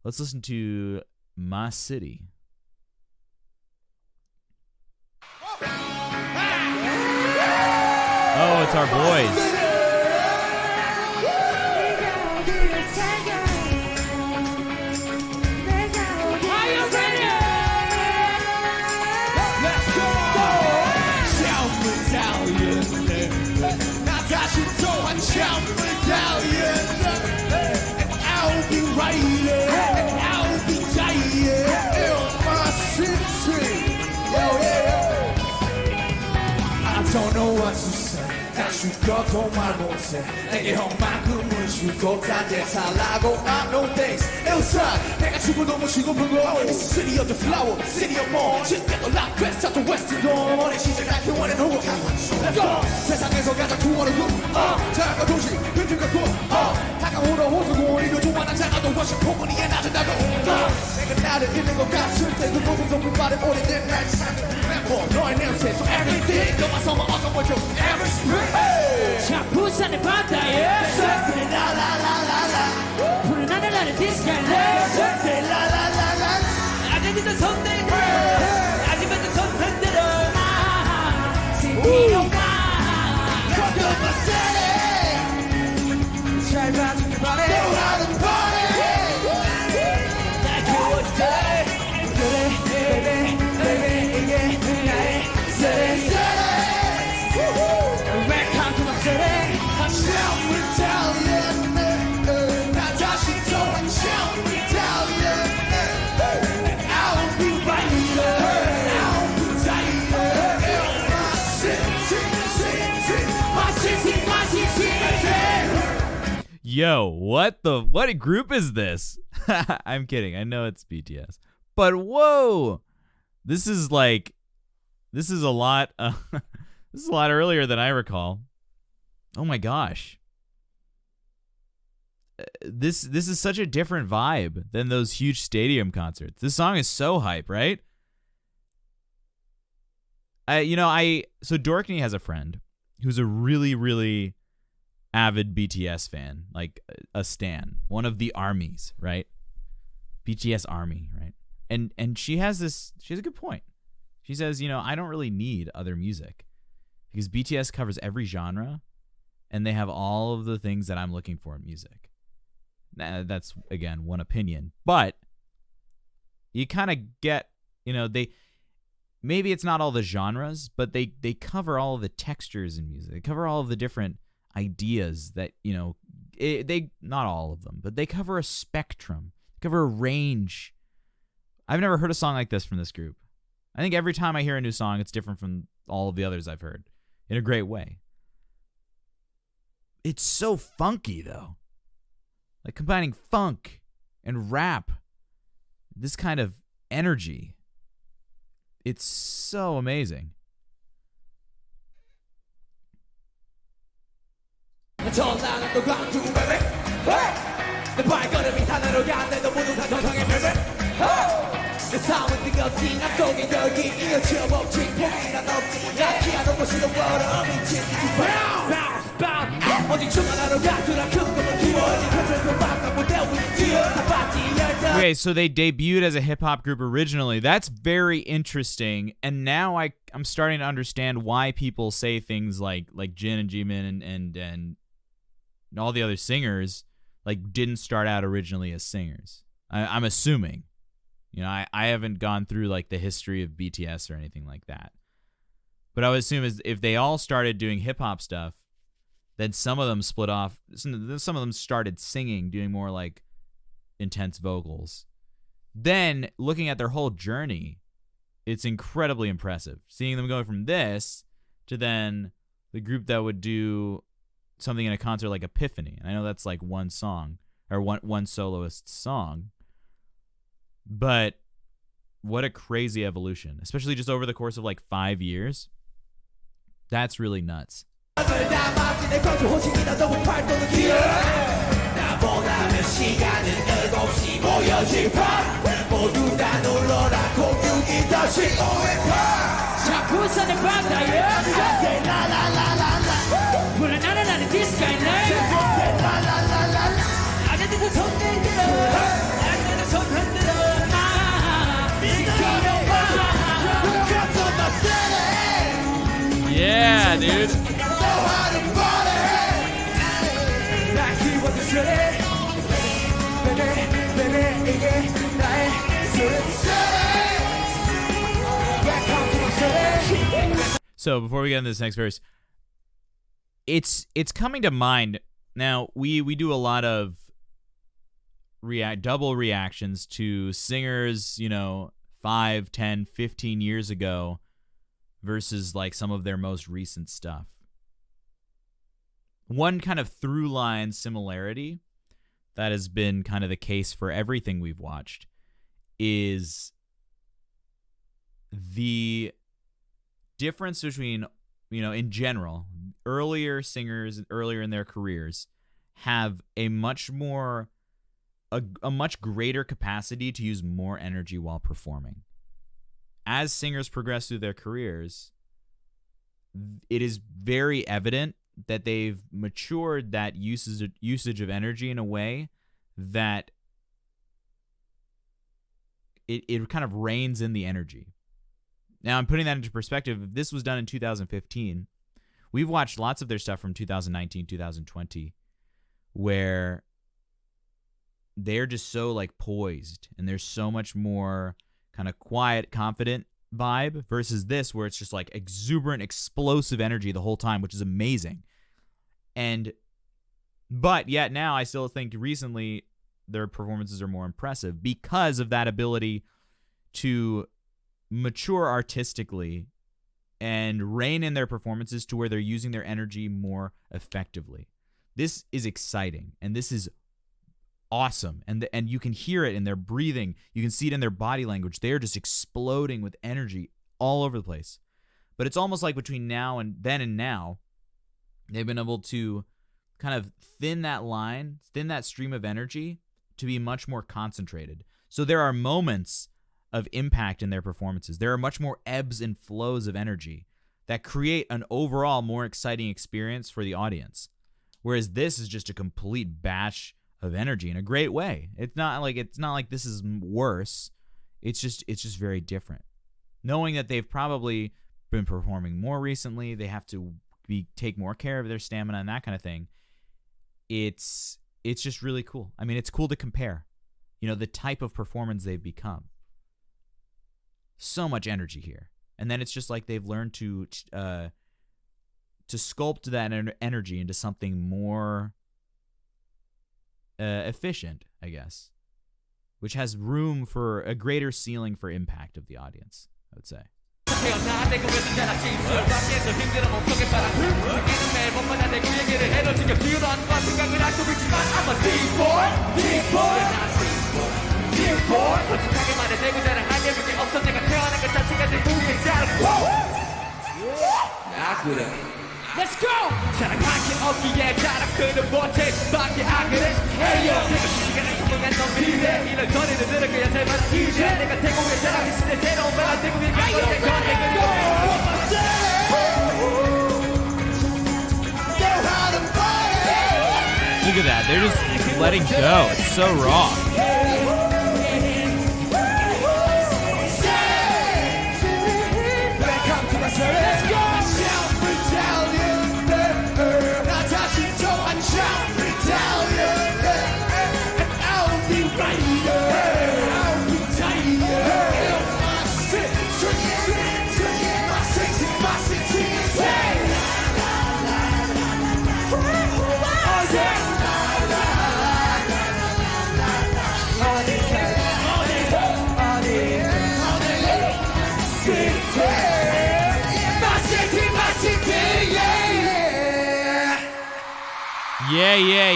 Let's listen to My City. Oh, it's our boys. I'll be right here, and I'll be dying in my city. I don't know what to say. 난 죽어도 말 못해. 내게 형만큼은 죽고 딴데 살라고. I know things. 일상 내가 죽어도 못 쉬고 불고. It's the city of the flower, city of more. 지금도 like west, south to west 도. 내 시작할 기원은 호흡. Let's go. 세상에서 가장 구원을 구. 작은 도시, 빈틈과 구. 다가오는 호수고 이거 좋아하는 작아도 훨씬 포근이에 낮은다고. 내가 나를 잃는 것 같을 때 그곳은 성분발에 오래된 날 멤버 너의 냄새 so everything 너만 서만 얻어보죠 every spring. 자 부산의 바다에 라라라라라 푸른 하늘 아래 디스칼레 라라라라라 아직도 손 들고 아직도 손 흔들어 신비로가 Come to my city 잘 봐주길 바래 Go out and party 날 좋아해 그래 baby 이게 나의 city Welcome to my city Shout rebellion 나 다시 또한 shout rebellion And I'll be right here I'll be right here In my city, city My city, my city Yo, what a group is this? I'm kidding. I know it's BTS. But whoa! This is a lot this is a lot earlier than I recall. Oh my gosh. This is such a different vibe than those huge stadium concerts. This song is so hype, right? So Dorkney has a friend who's a really, really avid BTS fan, like a stan, one of the armies, right? BTS army, right? And she has a good point. She says, I don't really need other music because BTS covers every genre and they have all of the things that I'm looking for in music. Now, that's, again, one opinion, but you kind of get, maybe it's not all the genres, but they cover all of the textures in music. They cover all of the different ideas that, they not all of them, but they cover a spectrum, cover a range. I've never heard a song like this from this group. I think every time I hear a new song, it's different from all of the others I've heard in a great way. It's so funky, though. Like combining funk and rap, this kind of energy. It's so amazing. Okay, so they debuted as a hip-hop group originally. That's very interesting. And now I'm starting to understand why people say things like Jin and Jimin and all the other singers didn't start out originally as singers. I'm assuming. I haven't gone through the history of BTS or anything like that. But I would assume if they all started doing hip-hop stuff, then some of them split off. Some of them started singing, doing more intense vocals. Then, looking at their whole journey, it's incredibly impressive. Seeing them go from this to then the group that would do something in a concert like Epiphany. And I know that's one song, or one soloist song. But what a crazy evolution, especially just over the course of 5 years. That's really nuts. dude. So before we get into this next verse, it's coming to mind. Now we do a lot of double reactions to singers, 5, 10, 15 years ago versus like some of their most recent stuff. One kind of through line similarity that has been kind of the case for everything we've watched is the difference between, in general, earlier singers earlier in their careers have a much greater capacity to use more energy while performing. As singers progress through their careers, it is very evident that they've matured that usage of energy in a way that it kind of reins in the energy. Now, I'm putting that into perspective. If this was done in 2015, we've watched lots of their stuff from 2019, 2020, where they're just so like poised and there's so much more kind of quiet, confident vibe versus this where it's just like exuberant, explosive energy the whole time, which is amazing. But yet now I still think recently their performances are more impressive because of that ability to mature artistically and rein in their performances to where they're using their energy more effectively. This is exciting and this is awesome, and you can hear it in their breathing. You can see it in their body language. They're just exploding with energy all over the place. But it's almost like between now and then and now, they've been able to kind of thin that stream of energy to be much more concentrated. So there are moments of impact in their performances. There are much more ebbs and flows of energy that create an overall more exciting experience for the audience. Whereas this is just a complete batch of energy in a great way. It's not like this is worse. It's just very different. Knowing that they've probably been performing more recently, they have to take more care of their stamina and that kind of thing. It's just really cool. I mean, it's cool to compare, the type of performance they've become. So much energy here. And then it's just like they've learned to sculpt that energy into something more efficient, I guess, which has room for a greater ceiling for impact of the audience, I would say. Let's go! 자랑하기 없기에 자랑하는 못해 밖에 안 그래 Hey yo 시간을 통한 넌 미래 이런 거리를 들을 거야 제발 이제 내가 대공에 자랑했을 때 새로운 말한 대공에 가고 Look at that. They're just letting go. It's so raw. Let's go!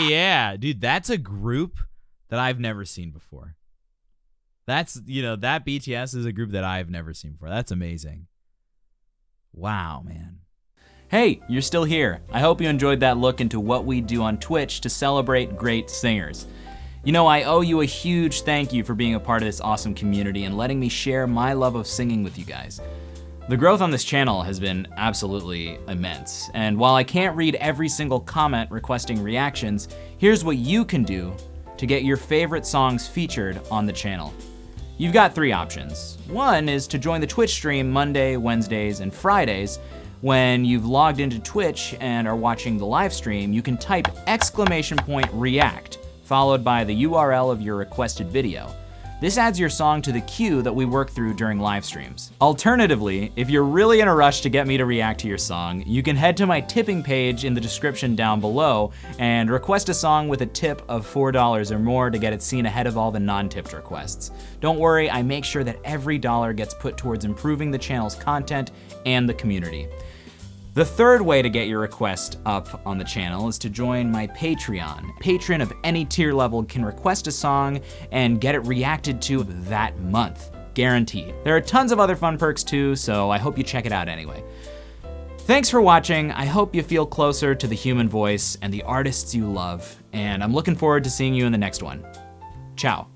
Yeah. Dude, that's a group that I've never seen before. That BTS is a group that I've never seen before. That's amazing. Wow, man. Hey, you're still here. I hope you enjoyed that look into what we do on Twitch to celebrate great singers. I owe you a huge thank you for being a part of this awesome community and letting me share my love of singing with you guys. The growth on this channel has been absolutely immense, and while I can't read every single comment requesting reactions, here's what you can do to get your favorite songs featured on the channel. You've got 3 options. One is to join the Twitch stream Monday, Wednesdays, and Fridays, When you've logged into Twitch and are watching the live stream, you can type !react, followed by the URL of your requested video. This adds your song to the queue that we work through during live streams. Alternatively, if you're really in a rush to get me to react to your song, you can head to my tipping page in the description down below and request a song with a tip of $4 or more to get it seen ahead of all the non-tipped requests. Don't worry, I make sure that every dollar gets put towards improving the channel's content and the community. The third way to get your request up on the channel is to join my Patreon. A patron of any tier level can request a song and get it reacted to that month, guaranteed. There are tons of other fun perks too, so I hope you check it out anyway. Thanks for watching. I hope you feel closer to the human voice and the artists you love, and I'm looking forward to seeing you in the next one. Ciao.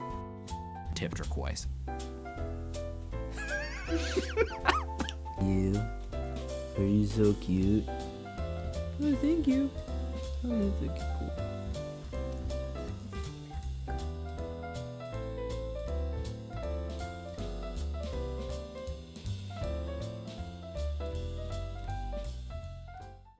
Tip turquoise. You. Are you so cute? Oh, thank you. Oh, that's so cool.